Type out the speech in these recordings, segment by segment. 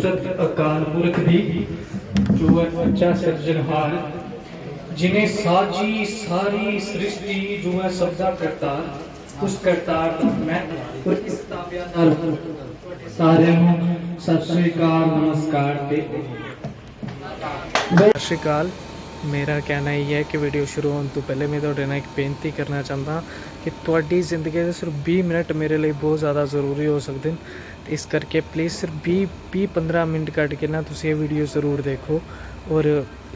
कुदरत अकाल पुरख दी जो है सच्चा सिरजनहार जिन्हें साजी सारी सृष्टि जो है सबदा करतार उस करतार दा मैं और इस ताबियादार सारे सत श्री अकाल नमस्कार ते सत श्री अकाल। मेरा कहना ये है कि वीडियो शुरू होने तो पहले मैं तुहाडे नाल एक बेनती करना चाहता कि तुहाडी जिंदगी दे सिर्फ 20 मिनट मेरे लिए बहुत ज़्यादा ज़रूरी हो सकते हैं। इस करके प्लीज़ सिर्फ 20-15 मिनट कट के ना तुसीं ये वीडियो ज़रूर देखो और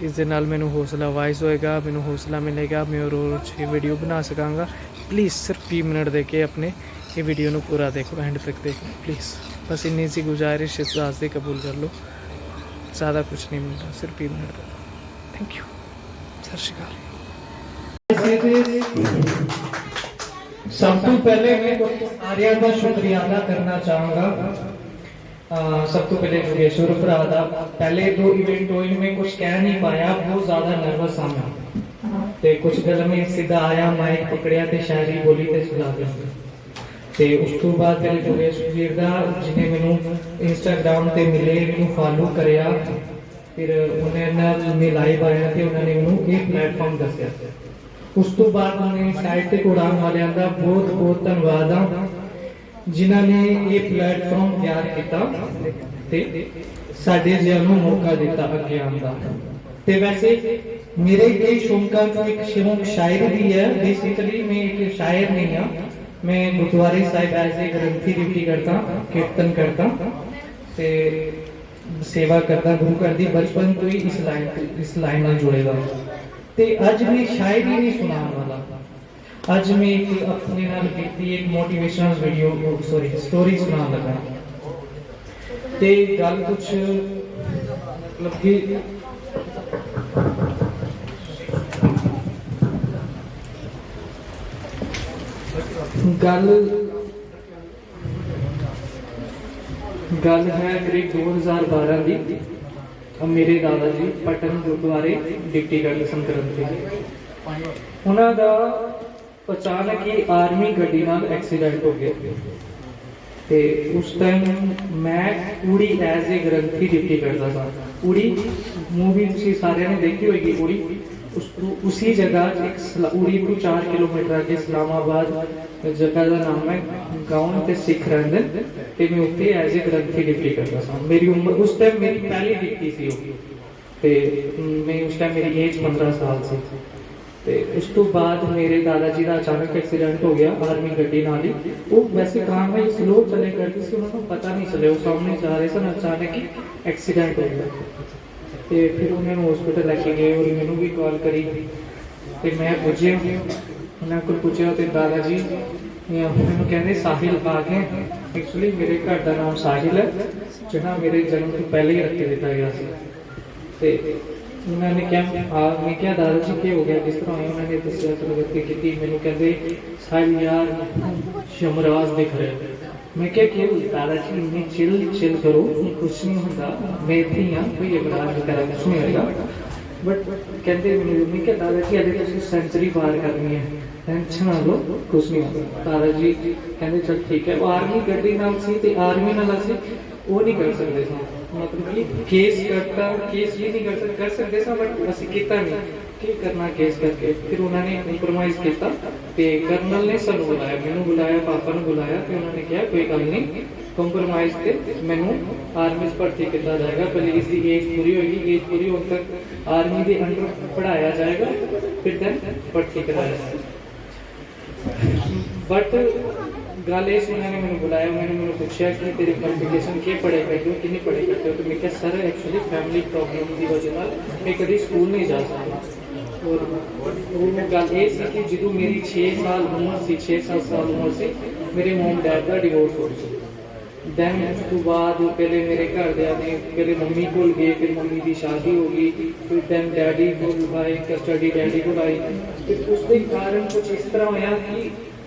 इस दे नाल मैनूं हौसला वाइज होएगा, मैनूं हौसला मिलेगा, मैं रोज़ ये वीडियो बना सकांगा। प्लीज़ सिर्फ 20 मिनट दे के अपने ये वीडियो नूं पूरा देखो, एंड तक देखो प्लीज़। बस इन्नी सी गुजारिश इस वास्ते कबूल कर लो, ज़्यादा कुछ नहीं मिलता, सिर्फ 20 मिनट का। Thank you. सत श्री अकाल। सब तो पहले मैं सारिया का शुक्रिया अदा करना चाहूँगा। सब तो पहले जोगेश्वर भरा दा पहले दो इवेंट हुए में कुछ कह नहीं पाया, बहुत ज़्यादा नर्वस हाँ मैं ते कुछ गल में सीधा आया, माइक पकड़िया ते शायरी बोली ते सुना दिया ते उस तो बाद पहले जोगेश्वर वीर दा जिन्हें मैनू इंस्टाग्राम ते मिले, मैनू फॉलो करिया, फिर उन्हें लाइव आया तो उन्होंने मैनू ये प्लेटफॉर्म दसिया। उस तो बाद उन्हें साइड ते उड़ान वालियां दा बहुत बहुत धन्यवाद आ जिन्होंने ये प्लेटफॉर्म तैयार किया ते साडे जिहां नूं मौका दिता अगे आउण दा। ते वैसे मेरे कई शौकां चों एक शौक शायर भी है। बेसिकली मैं एक शायर नहीं हाँ, मैं गुरुद्वारे Sahib as a granthi duty करता, कीर्तन करता ते सेवा करता गुरु घर दी। बचपन तो ही इस लाइन नाल जुड़े दा ते अज मैं शायरी नहीं सुनाने वाला। अज मैं एक अपने नाल कीती एक मोटिवेशनल वीडियो स्टोरी सुनाने लगा ते गल कुछ मतलब कि गल है करीब 2012 की। मेरे दादा जी पटन गुरुद्वारे डिप्टी गर्दसन करते उन्हों का अचानक ही आर्मी गड्डी नाल एक्सीडेंट हो गया ते उस टाइम मैं उड़ी एज ए ग्रंथी डिप्टी करता था। उड़ी मूवी तुसीं सारे ने देखी होगी। उड़ी उसी जगह एक उड़ी तो 4 किलोमीटर आगे इस्लामाबाद जगह का नाम है, गाँव ते सिख रहंदे ते मैं उत्थे एज ए ग्रंथी डिप्टी करता था। मेरी उम्र उस टाइम मेरी पहली डिप्टी सी ते मैं उस टाइम मेरी एज 15 साल सी ते उस तो बाद मेरे दादाजी का अचानक एक्सीडेंट हो गया आर्मी गड्डी नाल ही। वो वैसे काम में स्लो चले करती सी, उन्होंने पता नहीं चले, वो सामने जा रहे सन, अचानक ही एक्सीडेंट हो गया ते फिर उन्होंने हॉस्पिटल लेके गए और मैनू भी कॉल करी ते मैं पुज्जिया, उन्होंने को पूछा तो दादाजी मैनू कहते साहिल आ गए। एक्चुअली मेरे घर का नाम साहिल है जिहड़ा मेरे जन्म तो पहले ही रख दिता गया ते उन्होंने क्या मैं क्या दादाजी क्या हो गया किस तरह आया। उन्होंने दसिया तरक्की की। मैनू कहते साहिल यार यमराज दिख रहे। मैं क्या दादाजी इन्नी चिल करो, कुछ नहीं होता, मैं इतनी हाँ कोई यमराज वगैरह कुछ नहीं होगा। बट कहते मैं क्या दादाजी अभी तुम सेंचुरी पार करनी है, टेंशन ना लो, कुछ नहीं होता। दादाजी कहते चल ठीक है। आर्मी गड्डी नाल सी ते आर्मी नाल असीं वो नहीं कर सकते थे, मतलब कि केस भी नहीं कर सकते सा, बट असीं कीता नहीं कि करना केस करके। फिर उन्होंने कंप्रोमाइज किया ते कर्नल ने सानू बुलाया, मैनू बुलाया, पापा ने बुलाया तो उन्होंने कहा कोई गल नहीं, कंप्रोमाइज से मैनू आर्मी भर्ती किया जाएगा। पहले इसकी एज पूरी होगी, एज पूरी होने तक आर्मी के अंडर पढ़ाया जाएगा, फिर दैन भर्ती कराया जाएगा। बट गल इस उन्होंने मैंने बुलाया, मैंने पूछा कि तेरी क्वालिफिकेशन क्या पढ़े करते हो, कितनी पढ़े करते हो। तो मैं क्या सर एक्चुअली फैमिली प्रॉब्लम की वजह मैं कभी स्कूल नहीं जा सकता। और वो गल ये सी कि जो मेरी 6 साल उम्र सी, 6-7 साल उम्र से मेरे मॉम डैड का डिवोर्स हो गया। दैन उस तो बाद पहले मेरे घरदियां ने पहले मम्मी को गए, फिर मम्मी की शादी हो गई, फिर दैन डैडी को आए, कस्टडी डैडी को आई। फिर उसके कारण कुछ इस तरह होया कि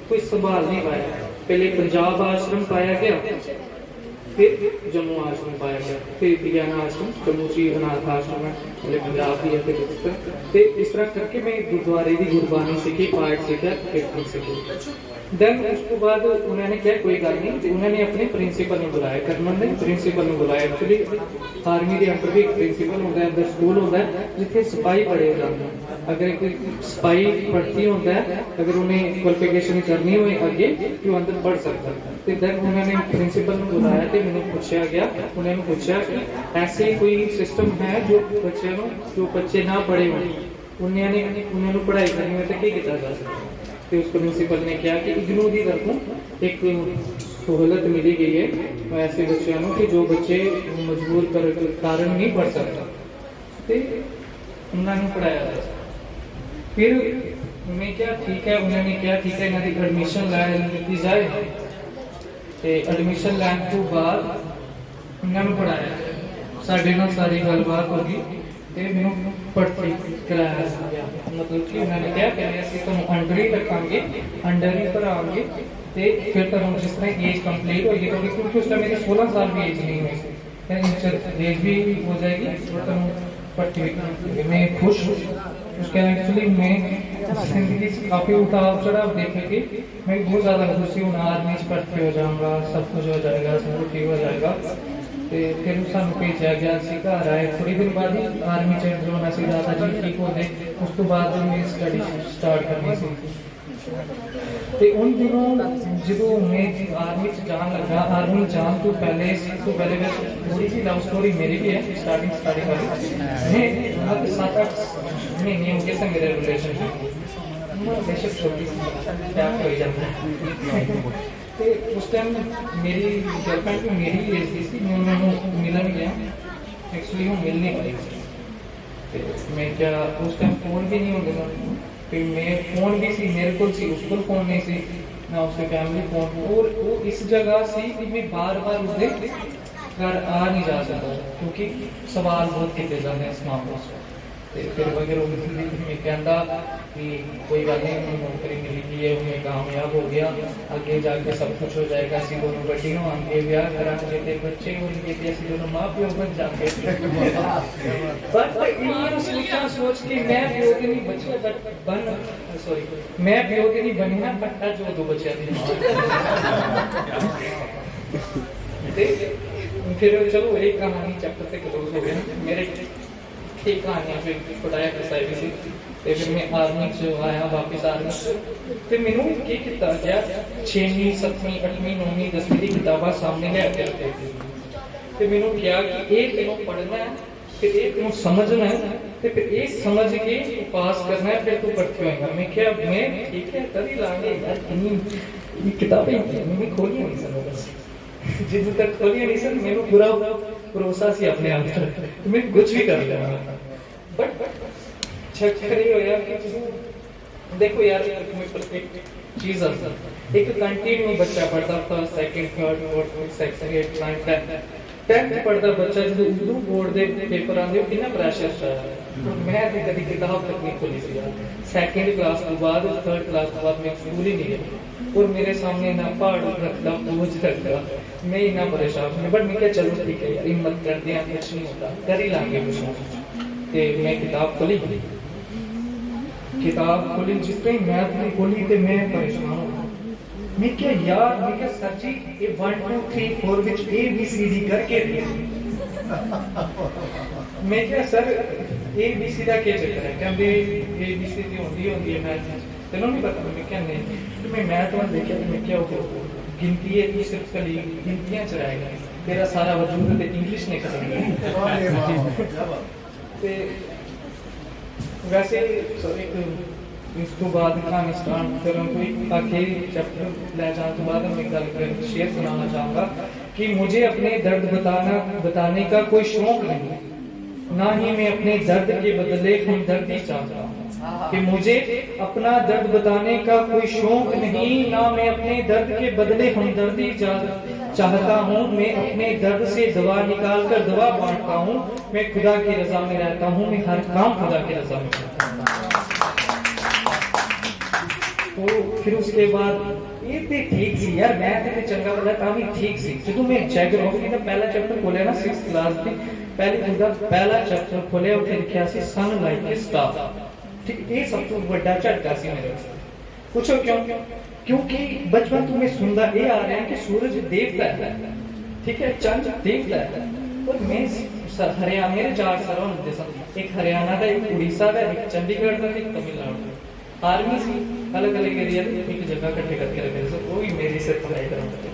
कोई संभाल नहीं पाया। पहले पंजाब आश्रम पाया गया, फिर जम्मू आश्रम पाया गया, फिर ਤੇ ਵਿਗਿਆਨ ਆਸ਼ਰਮ ਕਮੂਚੀ ਅਨਾਥ ਆਸ਼ਰਮ ਹੈ ਜਿਹੜੇ ਪੰਜਾਬ ਦੀ ਹੈ ਤੇ ਤੇ ਇਸ ਤਰ੍ਹਾਂ ਕਰਕੇ ਮੈਂ ਗੁਰਦੁਆਰੇ ਦੀ ਗੁਰਬਾਣੀ ਸਿੱਖੀ ਪਾਠ ਸਿੱਖਿਆ ਕੀਰਤਨ ਸਿੱਖੀ ਦੈਨ ਉਸ ਤੋਂ ਬਾਅਦ ਉਹਨਾਂ ਨੇ ਕਿਹਾ ਕੋਈ ਗੱਲ ਨਹੀਂ ਤੇ ਉਹਨਾਂ ਨੇ ਆਪਣੇ ਪ੍ਰਿੰਸੀਪਲ ਨੂੰ ਬੁਲਾਇਆ ਕਰਨਲ ਨੇ ਪ੍ਰਿੰਸੀਪਲ ਨੂੰ ਬੁਲਾਇਆ ਐਕਚੁਅਲੀ ਆਰਮੀ ਦੇ ਅੰਡਰ ਵੀ ਇੱਕ ਪ੍ਰਿੰਸੀਪਲ ਹੁੰਦਾ ਹੈ ਅੰਦਰ ਸਕੂਲ ਹੁੰਦਾ ਹੈ ਜਿੱਥੇ ਸਿਪਾਹੀ ਪੜ੍ਹੇ ਜਾਂਦੇ ਅਗਰ ਕੋਈ ਸਿਪਾਹੀ ਭਰਤੀ ਹੁੰਦਾ ਹੈ ਅਗਰ ਉਹਨੇ ਕੁਆਲੀਫਿਕੇਸ਼ਨ ਕਰਨੀ ਹੋਏ ਅੱਗੇ ਕਿ ਉਹ ਅੰਦਰ ਪੜ੍ਹ ਸਕਦਾ ਤੇ ਦੈਨ ਉਹਨਾਂ ਨੇ ਪ੍ਰਿੰਸੀਪਲ ਨੂੰ ਬੁਲਾਇਆ ਤੇ ਮੈਨੂੰ ਪੁੱਛਿਆ ਗਿਆ ਉਹਨਾਂ ਨੂੰ ਪੁੱਛਿਆ ਕਿ ਐਸੇ ਕੋਈ ਸਿਸਟਮ ਹੈ ਜੋ ਬੱਚਿਆਂ ਨੂੰ ਜੋ ਬੱਚੇ ਨਾ ਪੜ੍ਹੇ ਹੋਣ ਉਹਨਾਂ ਨੂੰ ਪੜ੍ਹਾਈ ਕਰਨੀ ਹੋਵੇ ਤਾਂ ਕੀ ਕੀਤਾ ਜਾ ਸਕਦਾ ਤੇ ਉਸ ਪ੍ਰਿੰਸੀਪਲ ਨੇ ਕਿਹਾ ਕਿ ਇਗਨੂ ਦੀ ਤਰਫੋਂ ਇੱਕ ਸਹੂਲਤ ਮਿਲੀ ਗਈ ਹੈ ਐਸੇ ਬੱਚਿਆਂ ਨੂੰ ਕਿ ਜੋ ਬੱਚੇ ਮਜਬੂਰ ਕਾਰਨ ਨਹੀਂ ਪੜ੍ਹ ਸਕਦਾ ਤੇ ਉਹਨਾਂ ਨੂੰ ਪੜ੍ਹਾਇਆ ਜਾ ਸਕਦਾ ਫਿਰ ਮੈਂ ਕਿਹਾ ਠੀਕ ਹੈ ਉਹਨਾਂ ਨੇ ਕਿਹਾ ਠੀਕ ਹੈ ਇਹਨਾਂ ਦੀ ਐਡਮਿਸ਼ਨ ਲੈ ਲਈ ਜਾਏ ਤੇ ਐਡਮਿਸ਼ਨ ਲੈਣ ਤੋਂ ਬਾਅਦ ਉਹਨਾਂ ਨੂੰ ਪੜ੍ਹਾਇਆ ਸਾਡੇ ਨਾਲ ਸਾਰੀ ਗੱਲਬਾਤ ਹੋ ਗਈ ਤੇ ਮੈਨੂੰ ਭਰਤੀ ਕਰਾਇਆ ਮਤਲਬ ਕਿ ਉਹਨਾਂ ਨੇ ਕਿਹਾ ਕਿ ਅਸੀਂ ਤੁਹਾਨੂੰ ਅੰਡਰ ਹੀ ਰੱਖਾਂਗੇ ਅੰਡਰ ਹੀ ਭਰਾਂਗੇ ਤੇ ਫਿਰ ਤੁਹਾਨੂੰ ਜਿਸ ਤਰ੍ਹਾਂ ਏਜ ਕੰਪਲੀਟ ਹੋਏਗੀ ਕਿਉਂਕਿ ਉਸ ਟਾਈਮ 16 ਸਾਲ ਵੀ ਏਜ ਨਹੀਂ ਹੋਈ ਸੀ ਤੇ ਏਜ ਵੀ ਹੋ ਜਾएगी और ਤੁਹਾਨੂੰ भर्ती मैं खुश उसके एक्चुअली मैं जिंदगी से काफ़ी उतार चढ़ाव देखे कि मैं बहुत ज़्यादा खुश हूँ आर्मी से भर्ती हो जाऊँगा सब कुछ हो जाएगा सब कुछ ठीक हो जाएगा तो फिर सानू भेजा गया सी घर आए थोड़ी दिन बाद ही आर्मी च एंटर होना सी दादा जी ठीक हो गए उस तो बाद मैं स्टडी स्टार्ट करनी सी ਤੇ उन दिनों जो मैं आर्मी च जान लगा आर्मी जान तो पहले थोड़ी सी लव स्टोरी मेरी भी है स्टार्टिंग वाली मैं मतलब 7-8 महीने हो गए थे मेरे रिलेशनशिप बेशक छोटी सी प्यार हो जाता है तो उस टाइम मेरी गर्लफ्रेंड भी मेरी एज की थी मैं उन्होंने मिलन गया एक्चुअली वो मिल नहीं पाई मैं क्या उस टाइम फोन भी नहीं होता फिर मैं फोन भी सी मेरे को सी उसको फोन नहीं सी ना उसके फैमिली फोन और वो इस जगह सी कि मैं बार बार उसके घर आ नहीं जा सकता क्योंकि सवाल बहुत किए जाते हैं इस मामले से फिर वगैरह मैं कहता कि कोई गल नहीं नौकरी मिली गई है मैं कामयाब हो गया आगे जाके सब कुछ हो जाएगा असं दोनों बड़ी होंगे ब्याह करांगे तो बच्चे होंगे तो असं दोनों माँ प्यो बन जाएंगे सोच के मैं प्यो के नहीं बच्चे बन सॉरी मैं प्यो के नहीं बनी ना पट्टा जो दो बच्चों की फिर चलो एक कहानी चैप्टर से क्लोज हो गया मेरे ठीक कहानियां फिर पढ़ाया फसाई भी सी ते फिर मैं आर्मी च आया वापस आर्मी ते मैनू की किया गया 6वीं 7वीं 8वीं 9वीं 10वीं की किताबां सामने ले आके रखी ते मैनू क्या कि एक तेनों पढ़ना है फिर एक तेनों समझना है ते फिर ये समझ के पास करना है फिर तू भर्ती होएगा मैं क्या मैं ठीक है कर ही लांगे यार इतनी किताबें मैंने खोली नहीं सर बस जिस तक खोली नहीं सर मैनू पूरा भरोसा सी अपने आप पर मैं कुछ भी कर लेना बट चक्कर ये होया कि देखो यार एक चीज एक कंटिन्यू बच्चा पढ़ता first second third fourth section 8 9 10th पढ़ता बच्चा जो उर्दू बोर्ड दे पेपर आंदे हो कितना प्रेशर था मैं तो कभी किताब तक नहीं खोली सी यार सेकंड क्लास के बाद थर्ड क्लास के बाद मैं स्कूल ही नहीं गया और मेरे सामने ना पहाड़ रखता बोझ रखता मैं ही ना परेशान बट मैं क्या चलो ठीक है यार हिम्मत कर दिया कुछ नहीं होता कर ही लांगे कुछ ते मैं किताब खोली जिस तरह मैथ नहीं खोली तो मैं परेशान हो मैं क्या यार मैं क्या सच्ची ये 1 2 3 4 विच ABCD करके मैं क्या सर ABC का क्या चक्कर है कहते ABCD होती है मैथ चलो नहीं पता मैं क्या नहीं तो मैं मैथ में देखा तो मैं क्या हो गिनती है तो सिर्फ कली गिनतियां चलाएगा मेरा सारा वजूद तो इंग्लिश नहीं करेंगे वैसे एक इस तो बाद कहानी स्टार्ट करूँ कोई आखिरी चैप्टर ले जाने के बाद मैं गल शेयर सुनाना चाहूँगा कि मुझे अपने दर्द बताने का कोई शौक नहीं ना ही मैं अपने दर्द के बदले हमदर्दी चाहता हूँ कि मुझे अपना दर्द बताने का कोई शौक नहीं ना मैं अपने दर्द के बदले हमदर्दी चाहता हूँ मैं अपने दर्द से दवा निकाल कर दवा बांटता हूँ मैं खुदा की रजा में रहता हूँ मैं हर काम खुदा की रजा में करता हूँ तो वो फिर उसके बाद ये ते ठीक सी यार, मैं ते चंगा भला तां भी ठीक सी। ਜਦੋਂ मैं ਜੀਓਗ੍ਰਾਫੀ ਦਾ ਪਹਿਲਾ ਚੈਪਟਰ ਖੋਲਿਆ ਨਾ 6th ਕਲਾਸ ਦੀ ਪਹਿਲੀ ਦਾ ਪਹਿਲਾ ਚੈਪਟਰ ਖੋਲਿਆ, ਉੱਥੇ ਲਿਖਿਆ ਸੀ ਸਨ ਲਾਈਕ ਏ ਸਟਾਰ। ਠੀਕ, ਇਹ ਸਭ ਤੋਂ ਵੱਡਾ ਝਟਕਾ ਸੀ ਮੇਰੇ ਵਾਸਤੇ। ਪੁੱਛੋ ਕਿਉਂ? क्योंकि बचपन तो मैं सुनता ये आ रहा है कि सूरज देवता है, ठीक है, चंद्र देवता है। और मैं हरियाणा, मेरे 4 सर होते सन, एक हरियाणा का, एक उड़ीसा का, एक चंडीगढ़ का, एक तमिलनाडु का। आर्मी से अलग अलग एरिया एक जगह इकट्ठे करके रखे थे, वो भी मेरे से पढ़ाई कराते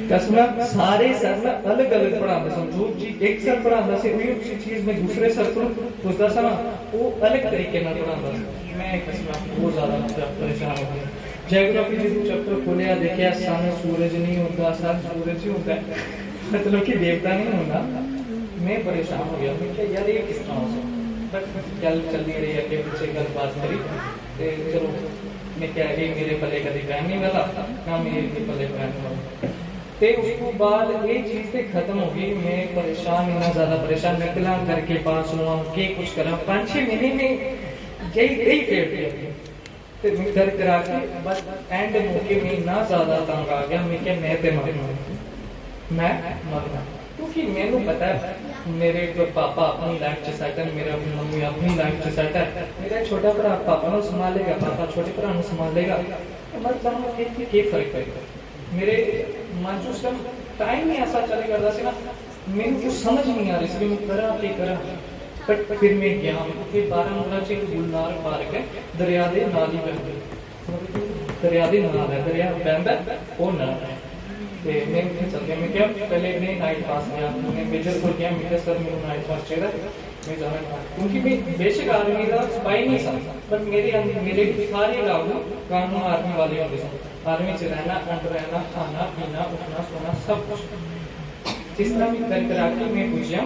कसम, सारे सर ना अलग अलग पढ़ाते सन। जो चीज एक सर पढ़ाता से वही चीज मैं दूसरे सर को पूछता सा ना, वो अलग तरीके में पढ़ाता सा। मैं कसम बहुत ज्यादा परेशान हो गया। जियोग्राफी जो चैप्टर खोलिया, देखिया सन सूरज नहीं होता, सन सूरज ही होता है, मतलब कि देवता नहीं होता। मैं परेशान हो गया, मैं क्या यार ये किस तरह हो सकता। बट गल चलती रही, अगे पीछे गल बात करी, तो चलो मैं क्या कि मेरे पले कभी पैन नहीं वाला ना मेरे पले पैन वाला। तो उसको बाद ये चीज़ तो खत्म हो गई। मैं परेशान, इतना ज़्यादा परेशान, निकला घर के पास हुआ के कुछ करा, 5-6 महीने में यही फेर दिया। तो मैं घर करा के बस एंड मौके में इतना ज़्यादा तंग आ गया, मैं क्या मैं मरना, क्योंकि मैंने पता है मेरे पापा अपनी लाइफ च सैट है, मेरा मम्मी अपनी लाइफ च सैट है, मेरा छोटा भरा पापा को संभालेगा, पापा छोटे भरा संभालेगा। मतलब कि फर्क पड़ेगा मेरे मन च उस टाइम ही ऐसा चले करता से ना, मैंने कुछ समझ नहीं आ रही, मैं करा के करा। बट फिर मैं गया कि बारामूला च एक गुलनार पार्क है, दरिया के नाल ही बहते, दरिया के नाल है, दरिया बहता वो नाल है। तो मैं उत्थे चल गया, मैं क्या पहले मैं नाइट पास गया, मैं मेजर को गया, मैं सर मैं नाइट पास चाहिए, मैं जाना, क्योंकि मैं बेशक आर्मी का सिपाही नहीं था, पर मेरे सारे लागू कानून आर्मी वाले होते सन। आर्मी च रहना, अंडर रहना, खाना पीना, उठना सोना सब कुछ। जिस तरह भी कर करा के मैं पूछा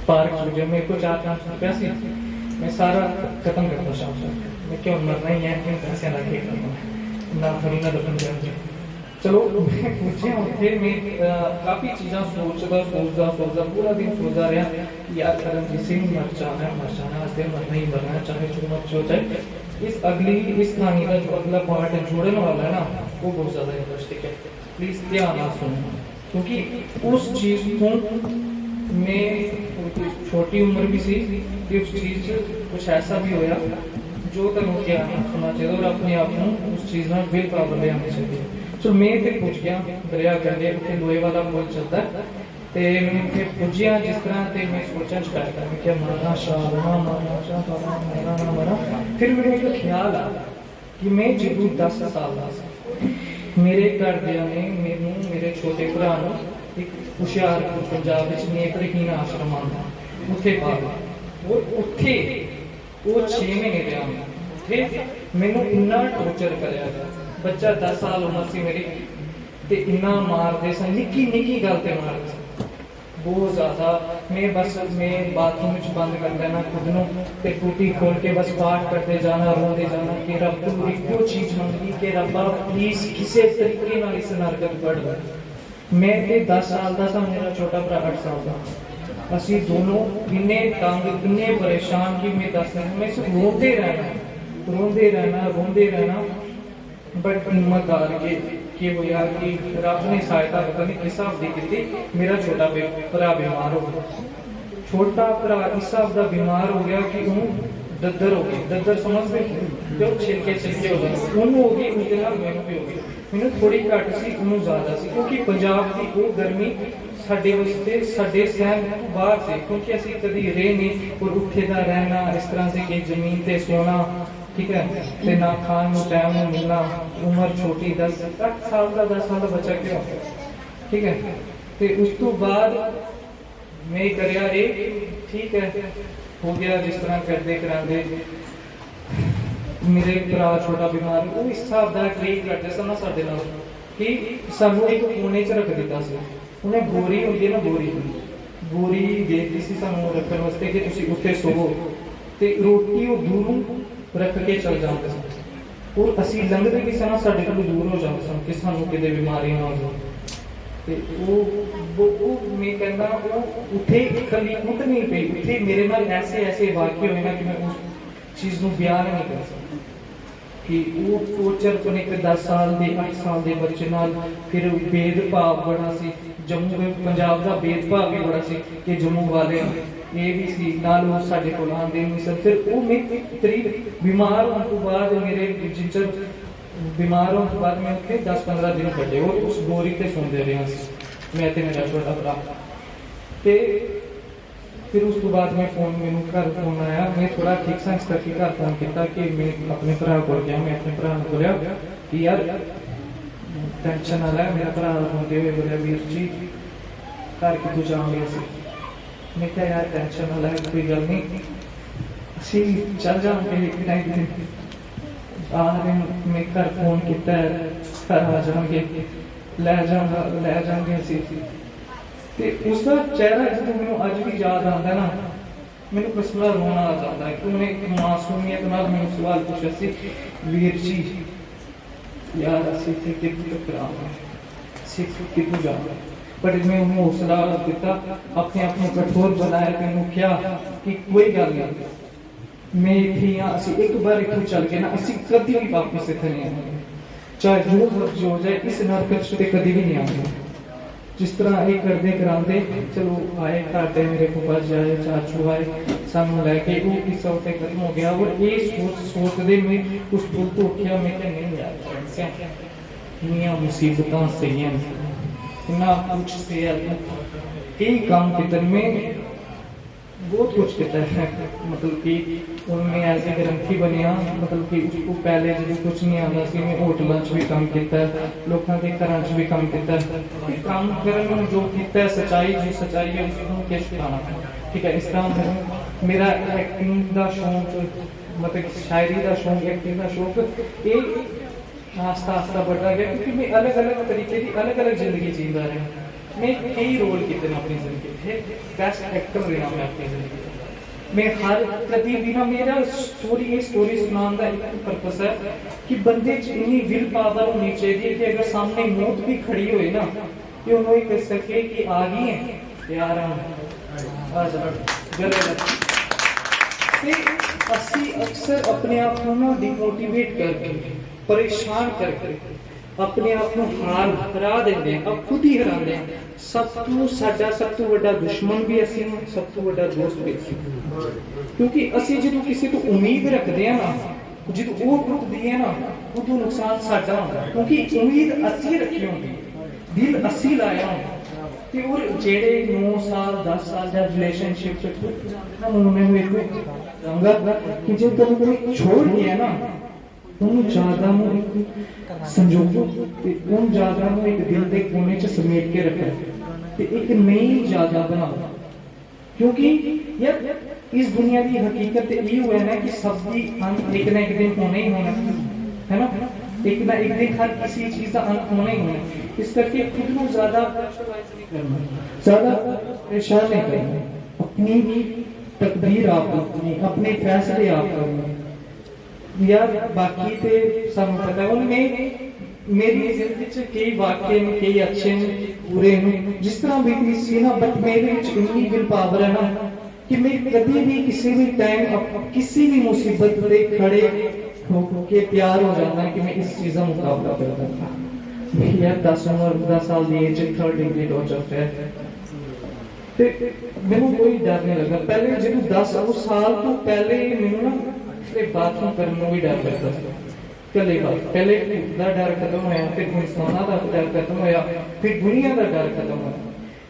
पार्क जो मेरे को 4-5 रुपया से मैं सारा खत्म करता शाम को। मैं क्यों मरना ही है, क्यों पैसे लगे ना थोड़ी ना दफन कर। चलो मैं पूछे फिर मैं काफ़ी चीज़ा सोचता पूरा दिन सोचता रहा कि यार करमजीत सिंह मर जाना आज दिन मरना ही मरना, चाहे जो मर जो जाए। इस कहानी का जो अगला पार्ट जोड़ने वाला है ना, वो बहुत ज़्यादा इंटरेस्टिंग है, प्लीज़ ध्यान ना सुनो। क्योंकि उस चीज़ को मैं छोटी उम्र भी सी कि उस चीज़ कुछ ऐसा भी होया जो तुम क्या सुनना चाहिए और अपने आप को उस चीज़ में बिल बराबर ले आनी चाहिए। सो मैं फिर पूछ गया दरिया कंढे, उत्थे लोहे वाला पुल चलता है, तो मैं उत्थे पुज्जिया जिस तरह ते मैं सोचना स्टार्ट कर, मैं क्या मरना शाह मरना मरा। फिर मेरे एक ख्याल आया कि मैं जदों 10 साल का सी, मेरे घरदियां ने मैनू मेरे छोटे भरा एक हुशियारपुर पंजाब नेत्रहीन आश्रम आंदा उत्थे पा गया। और उत्थे वो 6 महीने रहा, उत्थे मैनू इन्ना टॉर्चर कराया गया। बच्चा 10 साल उम्र सी मेरी, ते इन्ना मारते सन, निक्की निक्की गल ते मारते सन बहुत ज़्यादा। मैं बाथरूम बंद कर देना खुद नूं ते टूटी खोल के बस पाठ करते जाना, रोते जाना कि रब तू इको चीज़ मंगी कि रब्बा प्लीज़ किसी तरीके नाल इस नरक कढ़ दे। मैं ते 10 साल का था, मेरा छोटा भरा 8 साल का। असी दोनों इन्ने तंग इन्ने परेशान कि मैं 10 दिन में सिर्फ रोते रहना। बट हिम्मत हार के होया कि रब ने सहायता पता नहीं किस हिसाब की की। मेरा छोटा भरा बीमार हो गया, छोटा भरा इस हिसाब का बीमार हो गया कि वो दद्दर हो गई। दद्दर समझते जो छिलके हो गए, उन्होंने हो गई, उसके नाल मैनू भी हो गई। मैनू थोड़ी घट सी, उन्होंने ज़्यादा सी, क्योंकि पंजाब की वो गर्मी साडे वास्ते साडे सहन तो बाहर से, क्योंकि असीं कभी रहे नहीं। और उत्थे दा रहना इस तरह से कि जमीन ते सोना, ठीक है, ते ना खान नूं टाइम नूं मिलना, उम्र छोटी 10 साल का बच्चा क्यों, ठीक है। तो उस तो बाद मैं करया ठीक है हो गया जिस तरह करते करांदे। मेरे भरा छोटा बीमार, वो इस हिसाब का ट्रीट करते सन ना साडे नाल कि सानू एक कोने च रख दिता सी। उन्हें बोरी होंदी ना, बोरी दे दी सी सानू रखने वास्ते कि तुसीं उत्थे सोवो, ते रोटी वो दूरों रख के चल जाते सन। और असीं लंघदे भी सन, साडे कोल दूर हो जाते सन कि सानू किते बीमारी ना हो जाए। ते वो मैं कहना वो उत्थे खली कुट नहीं पई, उत्थे मेरे नाल ऐसे वाक्य होए ना कि मैं चीज़ ਨੂੰ ਬਿਆਨ ਨਹੀਂ ਕਰ ਸਕਦਾ ਕਿ ਉਹ ਟੋਰਚਰ ਆਪਣੇ ਇੱਕ 10 ਸਾਲ ਦੇ 8 ਸਾਲ ਦੇ ਬੱਚੇ ਨਾਲ ਫਿਰ ਭੇਦਭਾਵ ਬੜਾ ਸੀ ਜੰਮੂ ਦੇ ਪੰਜਾਬ ਦਾ ਭੇਦਭਾਵ ਵੀ ਬੜਾ ਸੀ ਕਿ ਜੰਮੂ ਵਾਲੇ ਇਹ ਵੀ ਸੀ ਨਾਲ ਉਹ ਸਾਡੇ ਕੋਲ ਆਉਂਦੇ ਨਹੀਂ ਸਨ ਫਿਰ ਉਹ ਮੇਰੇ ਤਰੀਕ ਬਿਮਾਰ ਹੋਣ ਤੋਂ ਬਾਅਦ ਮੇਰੇ ਜਿੰਚਰ ਬਿਮਾਰ ਹੋਣ ਤੋਂ ਬਾਅਦ ਮੈਂ ਉੱਥੇ 10-15 ਦਿਨ ਕੱਢੇ ਉਹ ਉਸ ਬੋਰੀ ਤੇ ਸੌਂਦੇ ਰਹੇ ਸੀ ਮੈਂ ਤੇ ਮੇਰਾ ਛੋਟਾ ਭਰਾ ਤੇ फिर उस तो बाद में फोन मैनू घर फोन आया मैं थोड़ा ठीक सा इस करके घर फोन किया कि मैं अपने भरा को गया मैं अपने भरा को बोलिया कि यार टेंशन ना लै मेरा भरा होंदे हुए बोलिया वीर जी घर कि तू जाओगे असी मैं क्या यार टेंशन ना लै कोई गल नहीं असी चल जाओगे एक टाइम मैं घर फोन किया घर आ जाओगे लै जाएंगे असी ਤੇ ਉਸਦਾ ਚਿਹਰਾ ਜਦੋਂ ਮੈਨੂੰ ਅੱਜ ਵੀ ਯਾਦ ਆਉਂਦਾ ਨਾ ਮੈਨੂੰ ਕਸੂਰਾ ਰੋਣਾ ਆ ਜਾਂਦਾ ਹੈ ਕਿ ਉਹਨੇ ਇੱਕ ਮਾਸੂਮੀਅਤ ਨਾਲ ਮੈਨੂੰ ਸਵਾਲ ਪੁੱਛਿਆ ਸੀ ਵੀਰ ਜੀ ਯਾਰ ਅਸੀਂ ਤੇ ਕਿੱਥੇ ਕਰਾਂਗੇ ਸਿੱਖ ਕਿੱਥੋਂ ਜਾਵਾਂਗੇ ਪਰ ਮੈਂ ਉਹਨੂੰ ਹੌਸਲਾ ਦਿੱਤਾ ਆਪਣੇ ਆਪ ਨੂੰ ਕਠੋਰ ਬਣਾਇਆ ਤੇ ਉਹਨੂੰ ਕਿਹਾ ਕਿ ਕੋਈ ਗੱਲ ਨਹੀਂ ਮੈਂ ਇੱਥੇ ਹਾਂ ਅਸੀਂ ਇੱਕ ਵਾਰ ਇੱਥੋਂ ਚੱਲ ਗਏ ਨਾ ਅਸੀਂ ਕਦੀ ਵੀ ਵਾਪਸ ਇੱਥੇ ਨਹੀਂ ਆਵਾਂਗੇ ਚਾਹੇ ਜੋ ਮਰਜ਼ੀ ਹੋ ਜਾਏ ਇਸ ਨਰਕ ਤੇ ਕਦੀ ਵੀ ਨਹੀਂ ਆਵਾਂਗੇ जिस तरह ये करते कराते चलो आए घर दे मेरे फुफा जी आए चाचू आए सानू लैके वो किस्सा उत्ते खत्म हो गया और ये सोचते मैं उस पुल तो उठिया मैं क्या नहीं यार इन्नियां मुसीबतां सही इन्ना कुछ से कई काम कितने में बहुत कुछ किया है मतलब कि उनमें ऐसे ग्रंथी बनिया मतलब कि उसको पहले जो कुछ नहीं आता सी मैं होटलों च भी काम किया लोगों के घरों च भी काम किया काम करने में जो किया सच्चाई जो सच्चाई है उसको किस खाना ठीक है इस तरह मेरा एक्टिंग का शौक मतलब शायरी का शौक एक्टिंग का शौक ये आस्ता आस्ता बढ़ता गया क्योंकि मैं अलग अलग तरीके की अलग अलग जिंदगी जीता रहा मैं कई रोल किए अपनी जिंदगी बेस्ट एक्टर रहा मैं अपनी जिंदगी मैं हर कभी भी ना मेरा स्टोरी सुनाने का एक पर्पस है कि बंदे च इतनी विल पावर होनी चाहिए कि अगर सामने मौत भी खड़ी होए ना कि उन्होंने कह सके कि आ गई है यार असी अक्सर अपने आप को ना डिमोटिवेट करके परेशान करके अपने आप को हरा देंगे अब खुद ही हराते हैं सब तो बड़ा दुश्मन भी असी सब तो बड़ा दोस्त भी असी क्योंकि असी जो किसी तो उम्मीद रखते हैं ना जो वो टुटती है ना उदो नुकसान साडा होंदा क्योंकि उम्मीद असी रखी होंगी दिल असी लाया होंदा ते और जेड़े 9 साल 10 साल का रिलेशनशिप उन्होंने मेरे को कि जो कभी छोड़ गया ना उन ज्यादा संजोगो उन ज्यादा एक दिल के कोने च समेट के रखा ते एक नई ज्यादा बना क्योंकि यार इस दुनिया की हकीकत ये हुआ है ना कि सबकी अंत एक ना एक दिन होना ही होना है ना एक ना एक दिन हर किसी चीज का अंत होना ही होना इस करके खुद को ज्यादा परेशान नहीं करना अपनी तकदीर आप अपने फैसले आप करना यार बाकी ते सानू पता है उनमें मेरी जिंदगी च कई वाकये ने कई अच्छे ने बुरे ने जिस तरह भी सी ना बट मेरे विच इतनी विल पावर है ना कि मैं कभी भी किसी भी टाइम किसी भी मुसीबत पे खड़े होके तैयार हो जाता कि मैं इस चीज का मुकाबला करता यार 10 साल की एज 3rd डिग्री टॉर्चर है ते मैनू कोई डर नहीं लगा पहले जो 10 साल तो पहले मैनू ना बाथरूम करने भी डर लगता पहले डर खत्म होया फिर इंसाना का डर खत्म होया फिर दुनिया का डर खत्म होया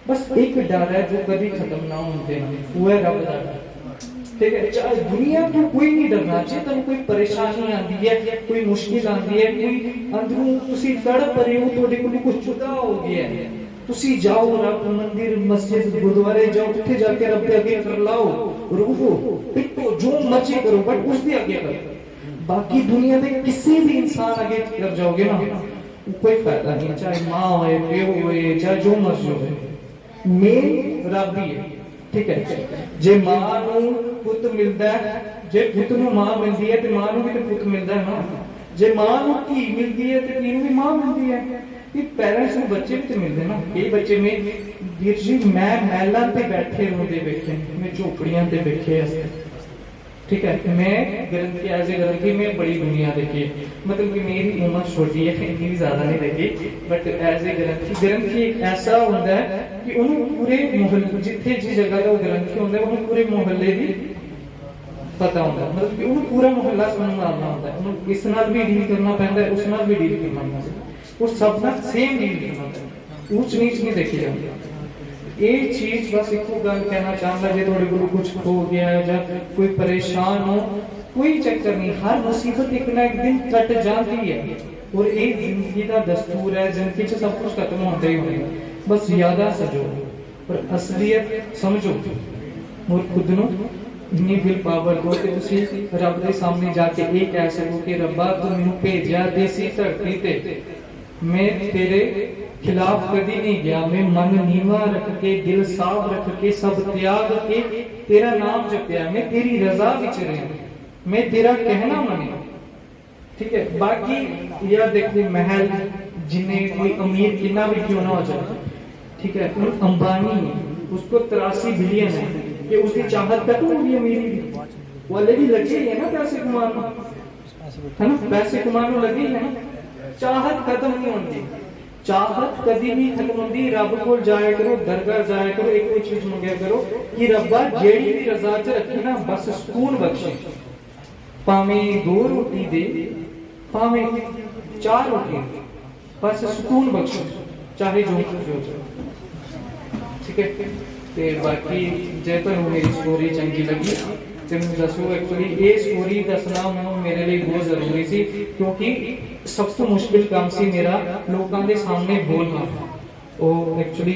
बस एक डर है जो कभी खत्म ना होते वो है रब का डर ठीक है चाहे दुनिया तो कोई नहीं डरना चाहिए तुम कोई परेशानी आती है कोई मुश्किल आती है कोई अंदरों तुसी तड़प रहे हो थोड़े को कुछ जुदा हो गया है तुसी जाओ रब मंदिर मस्जिद गुरुद्वारे जाओ उठे जाके रब के आगे कर लाओ रुको पिटो जो मर्जी करो बट उसके आगे करो बाकी दुनिया में किसी भी इंसान आगे कर जाओगे ना कोई फायदा नहीं चाहे माँ होए प्यो होए चाहे जो मर्जी होए मेन रब ही है ठीक है जे माँ नू पुत मिलता है जे पुत नू माँ मिलती है तो माँ नू भी तो पुत मिलता है ना जे माँ नू धी मिलती है तो धी नू भी माँ मिलती है ये पेरेंट्स को बच्चे भी तो मिलते ना ये बच्चे में वीर जी मैं महलों पे बैठे रोंदे देखे मैं झोपड़ियां ते देखे ठीक है। मैं ग्रंथी एज ए ग्रंथी में बड़ी दुनिया देखी, मतलब कि मेरी उम्र छोटी है, इतनी भी ज्यादा नहीं देखी, बट एज ए ग्रंथी एक ऐसा होता है कि उन्होंने पूरे मोहल्ले जिथे जिस जगह का वो ग्रंथी होता है उन्होंने पूरे मोहल्ले की पता होता है, मतलब कि उन्होंने पूरा मोहल्ला संभालना होता है, उन्होंने इस नाल भी डील करना पैंदा है, उस नाल भी डील करना पैंदा है, वो सब नाल सेम डील करना पैंदा है, ऊंच नीच नहीं देखी जाती। ये चीज बस एक गल कहना चाहता जे थोड़े को कुछ हो गया है या कोई परेशान हो, कोई चक्कर नहीं, हर मुसीबत एक ना एक दिन कट जाती है और ये जिंदगी का दस्तूर है, जिंदगी से सब कुछ खत्म होता ही होगा, बस यादा सजो और असलियत समझो और खुद नु इतनी विल पावर दो कि तुसी रब दे सामने जाके ये कह सको कि रब्बा तू मैनू भेजा देसी धरती ते, मैं तेरे खिलाफ कभी नहीं गया, मैं मन नीवा रख के दिल साफ रख के सब त्याग के तेरा नाम जपया, मैं तेरी रजा विच रहा, मैं तेरा कहना मने, ठीक है। बाकी यार देखो महल जिन्हें कोई अमीर कितना भी क्यों ना हो जाए, ठीक है, अंबानी उसको 83 बिलियन है, कि उसकी चाहत खत्म होगी अमीरी की, वो ऑलरेडी लगी है ना पैसे कमाने, है ना, पैसे कमाने लगी है ना, चाहत खत्म नहीं होती, चाहत कभी नहीं खत्म होती। रब को जाया करो, दरगाह जाया करो, एक कोई चीज मंगया करो कि रब्बा जेड़ी भी रजा च रखी ना बस सुकून बख्शे, भावें 2 रोटी दे भावें 4 रोटी, बस सुकून बख्शो, चाहे जो ठीक है। ते बाकी जे तुहानू मेरी स्टोरी चंगी लगी ते मैं दसो, एक्चुअली ये स्टोरी दसना मेरे लिए बहुत जरूरी सी, क्योंकि सब तो मुश्किल काम सी मेरा लोगों के सामने बोलना। वो एक्चुअली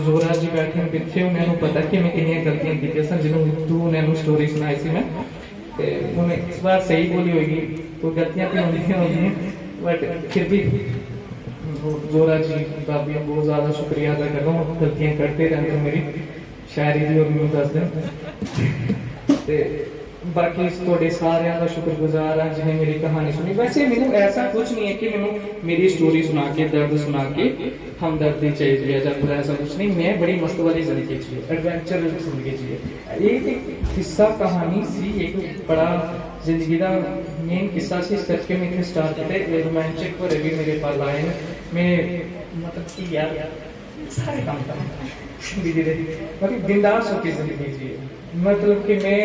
जोरा जी बैठे पिछे उन्होंने पता कि मैं कितनी गलतियां की सन, जिन्होंने तू उन्होंने स्टोरी सुनाई सी मैं, ते उन्हें इस बार सही बोली होगी, तो गलतियां तो होंगी बट फिर भी जोरा जी का भी बहुत ज्यादा शुक्रिया अदा कर रहा हूँ, गलतियां करते रहते मेरी शायरी भी और भी दस दिन ते बाकी थोड़े सारे का शुक्रगुजार हाँ जिन्हें मेरी कहानी सुनी। वैसे मैंने ऐसा कुछ नहीं है कि मैंने मेरी स्टोरी सुना के दर्द सुना के हमदर्दी चाहिए या फिर ऐसा कुछ नहीं, मैं बड़ी मस्त वाली जिंदगी चाहिए, एडवेंचर जिंदगी चाहिए। एक किस्सा कहानी सी, एक बड़ा जिंदगी का मेन किस्सा सी, इस करके मैं इतने स्टार्ट किया रोमांटिक पर भी मेरे पास आए मैं मतलब कि यार सारे काम कर धीरे मतलब बिंदास होकर जिंदगी जिए, मतलब कि मैं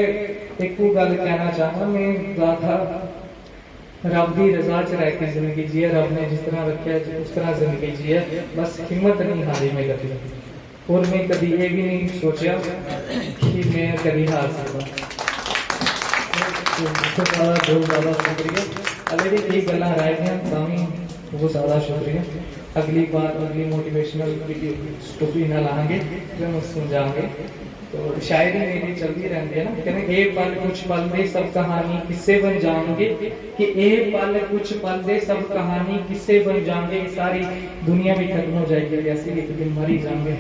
एक गल कहना चाहूँगा, मैं ज़्यादा रब की रजा च रह के जिंदगी जिए, रब ने जिस तरह रखा उस तरह जिंदगी जिए, बस हिम्मत नहीं हारी मैं कभी, और मैं कभी ये भी नहीं सोचा कि मैं कभी हार सकता। बहुत ज़्यादा शुक्रिया, अगर ये गल रह गई तामी बहुत ज़्यादा शुक्रिया। अगली बार अगली मोटिवेशनल स्टोरी ना लाएंगे जो समझाएंगे, तो शायरी मेरी चलती रहती है ना, कहते ये पल कुछ पल दे सब कहानी किस्से बन जाएंगे, कि ये पल कुछ पल दे सब कहानी किस्से बन जाएंगे, सारी दुनिया भी खत्म हो जाएगी, ऐसे एक दिन मर ही जाएंगे।